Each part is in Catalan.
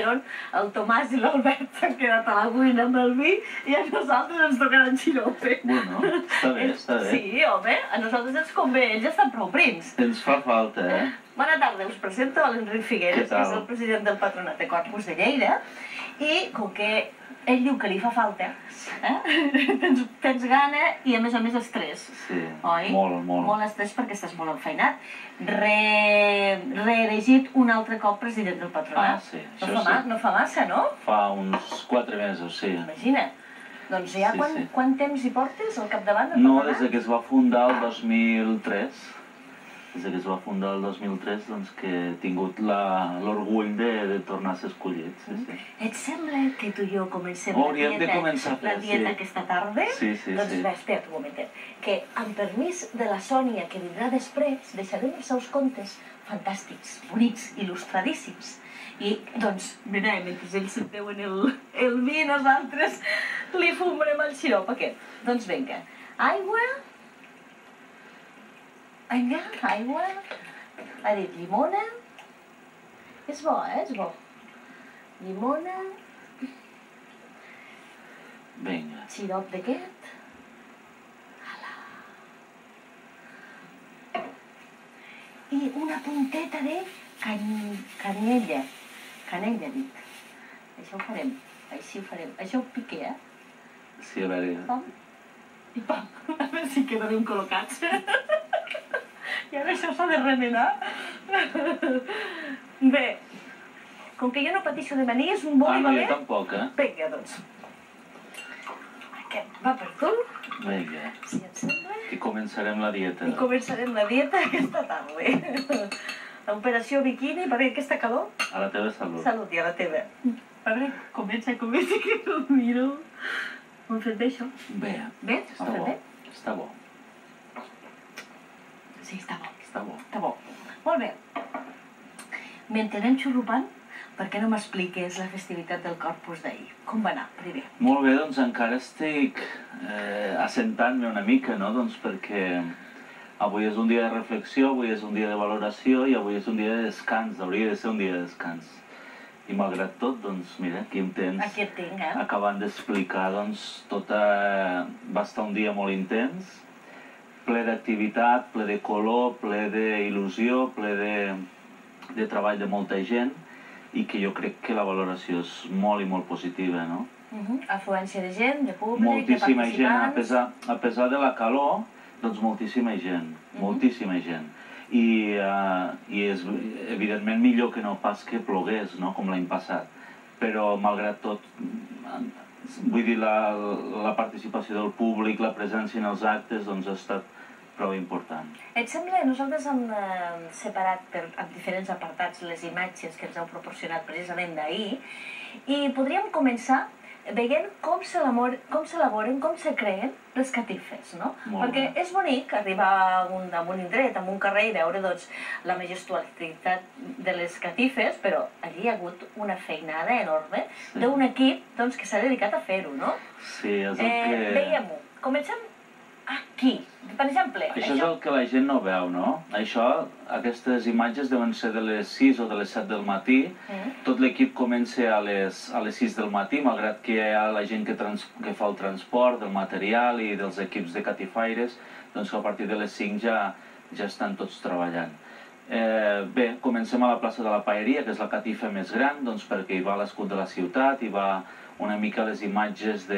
cabrón, el Tomàs i l'Albert s'han quedat a la cuina amb el vi i a nosaltres ens tocaran xirope. Bueno, està bé, està bé. Sí, home, a nosaltres ens convé, ells ja estan prou prims. Ens fa falta, eh? Bona tarda, us presento a l'Enric Figueres, que és el president del Patronat de Corpus de Lleida, i com que ell diu que li fa falta, tens gana i a més estrès. Sí, oi? molt, molt. Molt estrès perquè estàs molt enfeinat. Reelegit un altre cop president del Patronat. Ah, sí, això sí. No fa massa, no? Fa uns 4 mesos, sí. Imagina't. Doncs ja quant temps hi portes al capdavant del No, Patronat? des que es va fundar el 2003. Des que es va fundar el 2003, doncs que he tingut l'orgull de tornar a ser escollit, sí, sí. Et sembla que tu i jo comencem Hauríem de començar a fer, la dieta aquesta tarda? Sí, sí, doncs sí. Doncs espera't un momentet, que amb permís de la Sònia, que vindrà després, deixarem els seus contes fantàstics, bonics, il·lustradíssims. I, doncs, mira, mentre ells se'n veuen el vi, nosaltres li fumarem el xirop aquest. Doncs vinga, aigua... Vinga, aigua... Ha dit llimona... És bo, és bo. Llimona... Vinga. Xirop d'aquest... I una punteta de canyella. Canella, dic. Això ho farem. Així ho farem. Això ho piqué, eh? Sí, a veure... Pam. I pam. A veure si quedarem col·locats. I ara això s'ha de remenar. Bé, com que jo no pateixo de mania, és un boli no, valent. jo tampoc, eh? Vinga, doncs. Aquest va per tu. Vinga. Si et sembla. I començarem la dieta. I començarem la dieta aquesta tarda. L'operació biquini, per aquesta calor. A la teva salut. Salut, i a la teva. A veure, comença, que ho miro. Ho hem fet bé, això? Bé. Bé? Està bo. Està bo. Sí, està bo. Està bo. Està bo. Molt bé. Mentre anem xurrupant, per què no m'expliques la festivitat del Corpus d'ahir? Com va anar, primer? Molt bé, doncs encara estic assentant-me una mica, no? Doncs perquè avui és un dia de reflexió, avui és un dia de valoració i avui és un dia de descans, hauria de ser un dia de descans. I malgrat tot, doncs, mira, aquí em tens. Aquí et tinc, eh? Acabant d'explicar, doncs, va estar un dia molt intens, ple d'activitat, ple de color, ple d'il·lusió, ple de treball de molta gent i que jo crec que la valoració és molt i molt positiva, no? Afluència de gent, de públic, moltíssima de participants... gent, a pesar de la calor, doncs moltíssima gent, moltíssima gent. I és evidentment millor que no pas que plogués, no? Com l'any passat. Però malgrat tot, vull dir, la participació del públic, la presència en els actes, doncs ha estat prou important. Et sembla, nosaltres hem separat en diferents apartats les imatges que ens heu proporcionat precisament d'ahir i podríem començar veient com s'elaboren, com se creen les catifes, no? Perquè és bonic arribar a un indret, a un carrer i veure la majestuositat de les catifes, però allí hi ha hagut una feinada enorme d'un equip que s'ha dedicat a fer-ho, no? Sí, és el que... Veiem-ho. Comencem aquí, per exemple. Això és el que la gent no veu, no? Aquestes imatges deuen ser de les 6 o de les 7 del matí. Tot l'equip comença a les 6 del matí, malgrat que hi ha la gent que fa el transport del material i dels equips de catifaires, doncs que a partir de les 5 ja estan tots treballant. Bé, comencem a la plaça de la Paeria, que és la catifa més gran, doncs perquè hi va l'escut de la ciutat, hi va una mica les imatges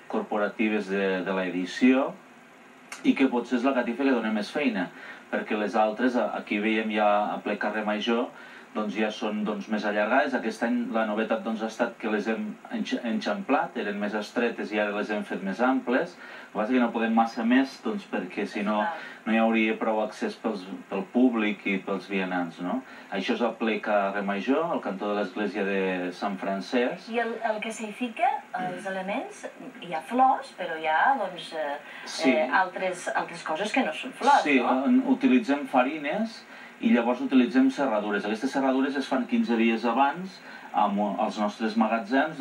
corporatives de l'edició, i que potser és la catifa que dona més feina, perquè les altres, aquí veiem ja a ple carrer Major, doncs ja són més allargades. Aquest any la novetat ha estat que les hem enxamplat, eren més estretes i ara les hem fet més amples. El que passa que no podem massa més, perquè si no no hi hauria prou accés pel públic i pels vianants, no? Això és el ple carrer Major, al cantó de l'església de Sant Francesc. I el que s'hi fica, els elements, hi ha flors, però hi ha altres coses que no són flors, no? Sí, utilitzem farines i llavors utilitzem serradures. Aquestes serradures es fan 15 dies abans als nostres magatzems,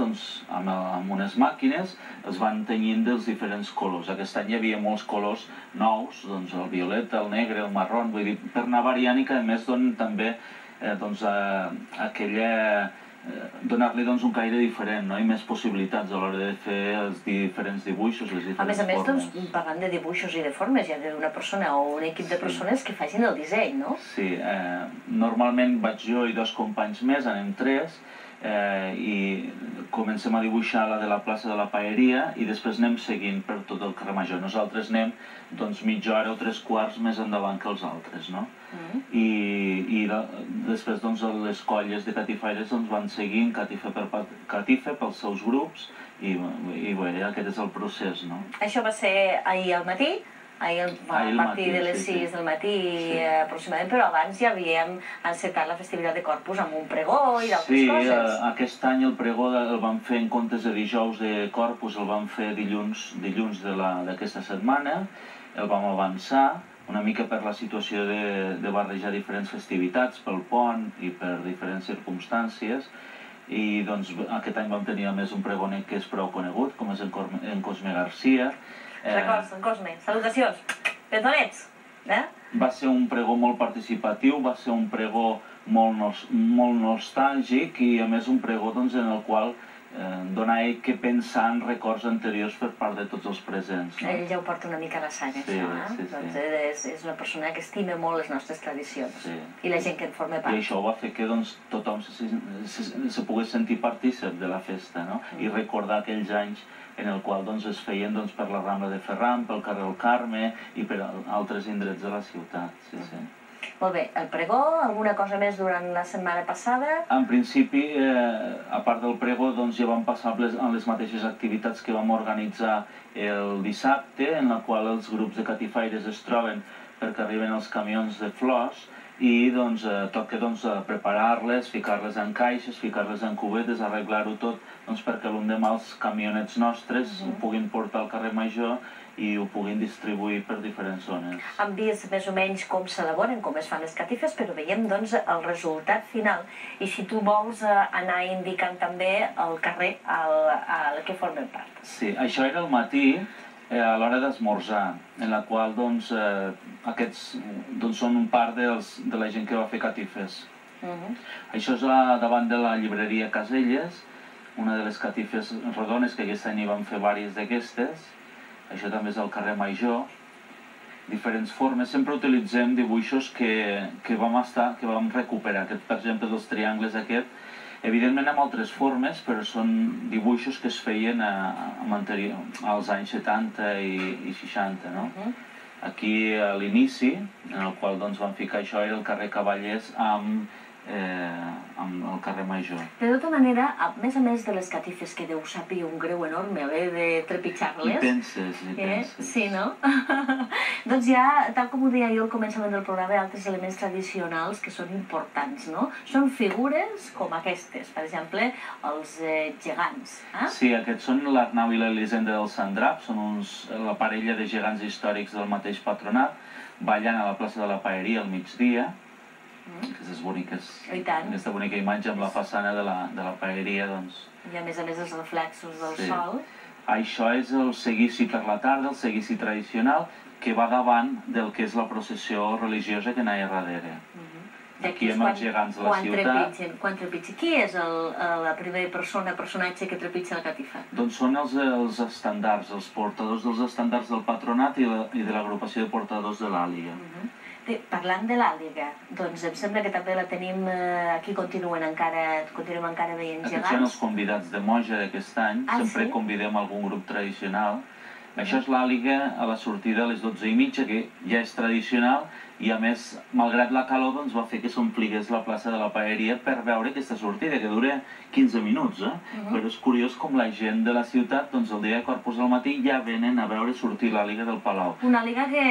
amb unes màquines, es van tenyint dels diferents colors. Aquest any hi havia molts colors nous, el violeta, el negre, el marró, vull dir, per anar variant i que a més donen també aquella donar-li un caire diferent i més possibilitats a l'hora de fer els diferents dibuixos, les diferents formes. A més, parlant de dibuixos i de formes, hi ha d'una persona o un equip de persones que facin el disseny, no? Sí, normalment vaig jo i 2 companys més, anem 3, i comencem a dibuixar la de la plaça de la Paeria i després anem seguint per tot el carrer Major. Nosaltres anem mitja hora o 3/4 més endavant que els altres, no? I després les colles de catifaires van seguint catifa per catifa pels seus grups i bé, aquest és el procés, no? Això va ser ahir al matí? A partir de les 6 del matí aproximadament, però abans ja havíem encetat la festivitat de Corpus amb un pregó i d'altres coses. Sí, aquest any el pregó el vam fer en comptes de dijous de Corpus, el vam fer dilluns d'aquesta setmana, el vam avançar una mica per la situació de barrejar diferents festivitats pel pont i per diferents circumstàncies, i doncs aquest any vam tenir a més un pregoner que és prou conegut, com és en Cosme Garcia. Records, en Cosme. Salutacions. Petonets. Va ser un pregó molt participatiu, va ser un pregó molt nostàlgic i a més un pregó en el qual dona ell que pensar en records anteriors per part de tots els presents. Ell ja ho porta una mica a la sang, això. És una persona que estima molt les nostres tradicions i la gent que en forma part. I això va fer que tothom se pogués sentir partícip de la festa i recordar aquells anys en el qual es feien per la Rambla de Ferran, pel carrer del Carme i per altres indrets de la ciutat. Molt bé, el pregó, alguna cosa més durant la setmana passada? En principi, a part del pregó, ja vam passar a les mateixes activitats que vam organitzar el dissabte, en la qual els grups de catifaires es troben perquè arriben els camions de flors i toca preparar-les, ficar-les en caixes, ficar-les en cubetes, arreglar-ho tot perquè l'endemà els camionets nostres ho puguin portar al carrer Major i ho puguin distribuir per diferents zones. Hem vist més o menys com s'elaboren, com es fan les catifes, però veiem el resultat final. I si tu vols anar indicant també el carrer al que formen part. Sí, això era al matí, a l'hora d'esmorzar, en la qual aquests són un part de la gent que va fer catifes. Això és davant de la llibreria Caselles, una de les catifes rodones que aquest any hi van fer diverses d'aquestes. Això també és al carrer Major, diferents formes. Sempre utilitzem dibuixos que vam recuperar, per exemple dels triangles aquest, evidentment amb altres formes, però són dibuixos que es feien als anys 70 i 60. Aquí a l'inici, en el qual vam ficar això, era el carrer Cavallers amb el carrer Major. De tota manera, a més de les catifes, que deu saber un greu enorme haver de trepitjar-les... Hi penses. Sí, no? Doncs hi ha, tal com ho deia jo al començament del programa, altres elements tradicionals que són importants, no? Són figures com aquestes, per exemple, els gegants. Sí, aquests són l'Arnau i l'Elisenda del Sant Drap, són la parella de gegants històrics del mateix patronat, ballant a la plaça de la Paeria al migdia. Aquesta bonica imatge amb la façana de la Paeria. I a més els reflexos del sol. Això és el seguici per la tarda, el seguici tradicional, que va davant del que és la processió religiosa que anava darrere. Aquí amb els gegants de la ciutat. Quan trepitja? Qui és la primera personatge que trepitja la catifa? Doncs són els estandards, els portadors dels estandards del patronat i de l'agrupació de portadors de l'Àliga. Parlant de l'Àliga, doncs em sembla que també la tenim, aquí continuem encara veient gegants. Aquests són els convidats de Moja d'aquest any, sempre convidem algun grup tradicional. Això és l'Àliga a la sortida a les 12:30, que ja és tradicional, i a més, malgrat la calor, va fer que s'ompligués la plaça de la Paeria per veure aquesta sortida, que dura 15 minuts, però és curiós com la gent de la ciutat, el dia de Corpus al matí, ja venen a veure sortir l'Àliga del Palau. Una Àliga que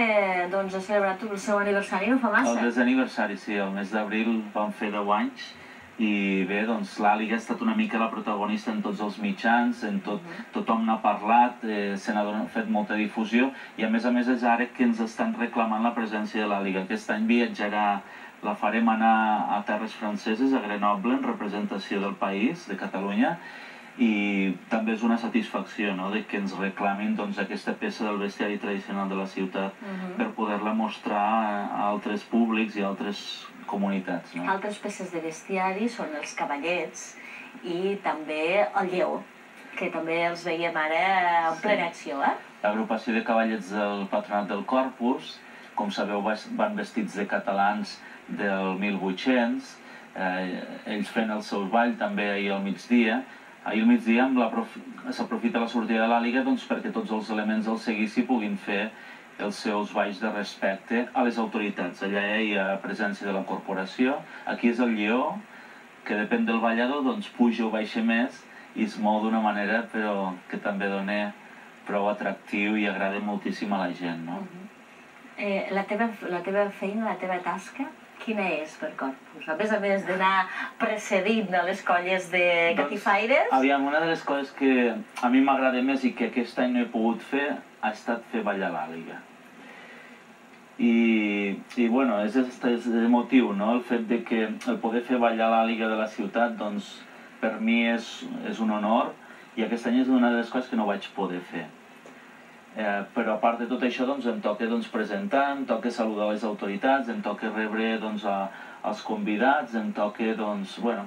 ha celebrat el seu aniversari no fa massa. El 10 aniversari, sí, el mes d'abril van fer 10 anys, i bé, l'Àliga ha estat una mica la protagonista en tots els mitjans, tothom n'ha parlat, se n'ha fet molta difusió, i a més és ara que ens estan reclamant la presència de l'Àliga. Aquest any viatjarà, la farem anar a terres franceses, a Grenoble, en representació del país, de Catalunya, i també és una satisfacció que ens reclamin aquesta peça del bestiari tradicional de la ciutat per poder-la mostrar a altres públics i a altres comunitats. Altres peces de bestiari són els cavallets i també el lleó, que també els veiem ara en plena acció, L'agrupació de cavallets del Patronat del Corpus, com sabeu, van vestits de catalans del 1800, ells fent el seu ball també ahir al migdia. Ahir al migdia s'aprofita la sortida de l'àliga perquè tots els elements del seguici puguin fer els seus balls de respecte a les autoritats. Allà hi ha presència de la corporació, aquí és el lleó, que depèn del ballador, doncs puja o baixa més i es mou d'una manera però que també dona prou atractiu i agrada moltíssim a la gent, no? La teva feina, la teva tasca, quina és per Corpus? A més d'anar precedint a les colles de catifaires? Aviam, una de les coses que a mi m'agrada més i que aquest any no he pogut fer ha estat fer ballar l'àliga. I bueno, és emotiu, no? El fet de que el poder fer ballar l'àliga de la ciutat, doncs, per mi és un honor i aquest any és una de les coses que no vaig poder fer. Però a part de tot això em toca presentar, em toca saludar les autoritats, em toca rebre els convidats, em toca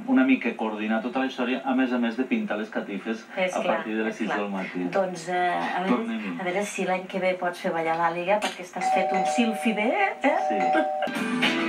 una mica coordinar tota la història, a més de pintar les catifes a partir de les 6 del matí. Doncs a veure si l'any que ve pots fer ballar l'àliga perquè estàs fet un silfi bé, Sí.